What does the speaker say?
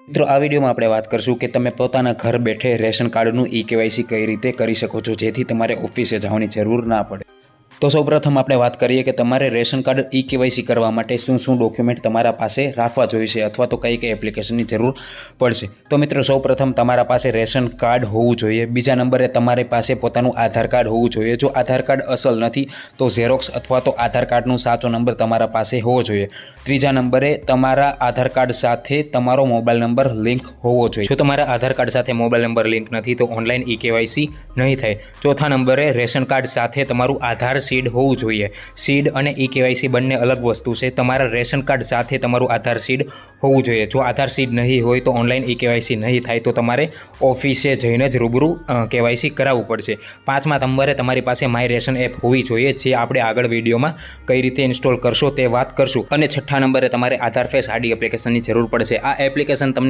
મિત્રો આ વિડીયોમાં આપણે વાત કરશું કે તમે પોતાના ઘર બેઠે રેશન કાર્ડનું ઈ-કેવાયસી કઈ રીતે કરી શકો છો જેથી તમારે ઓફિસે જવાની જરૂર ના પડે। તો સૌપ્રથમ આપણે વાત કરીએ કે તમારે રેશન કાર્ડ ઈ-કેવાયસી કરવા માટે શું ડોક્યુમેન્ટ તમારા પાસે રાખવા જોઈશે અથવા તો કઈ એપ્લિકેશનની જરૂર પડશે। તો મિત્રો સૌપ્રથમ તમારા પાસે રેશન કાર્ડ હોવું જોઈએ। બીજા નંબરે તમારી પાસે પોતાનું આધાર કાર્ડ હોવું જોઈએ। જો આધાર કાર્ડ અસલ નથી તો ઝેરોક્સ અથવા તો આધાર કાર્ડનો સાચો નંબર તમારા પાસે હોવો જોઈએ। ત્રીજા નંબરે તમારા આધાર કાર્ડ સાથે તમારો મોબાઈલ નંબર લિંક હોવો જોઈએ। જો તમારા આધાર કાર્ડ સાથે મોબાઈલ નંબર લિંક નથી તો ઓનલાઈન ઈ-કેવાયસી નહીં થાય। ચોથા નંબરે રેશન કાર્ડ સાથે તમારું આધાર સીડ હોવું જોઈએ। સીડ અને ઈ-કેવાયસી બંને અલગ વસ્તુ છે। તમારા રેશન કાર્ડ સાથે તમારું આધાર સીડ હોવું જોઈએ। જો આધાર સીડ નહીં હોય તો ઓનલાઈન ઈ-કેવાયસી નહીં થાય તો તમારે ઓફિસે જઈને જ રૂબરૂ કેવાયસી કરાવવું પડશે। પાંચમા નંબરે તમારી પાસે માય રેશન એપ હોવી જોઈએ, જે આપણે આગળ વિડીયોમાં કઈ રીતે ઇન્સ્ટોલ કરશો તે વાત કરશું। અને છઠ્ઠા નંબરે તમારે આધાર ફેસ આઈડી એપ્લિકેશનની જરૂર પડશે। આ એપ્લિકેશન તમને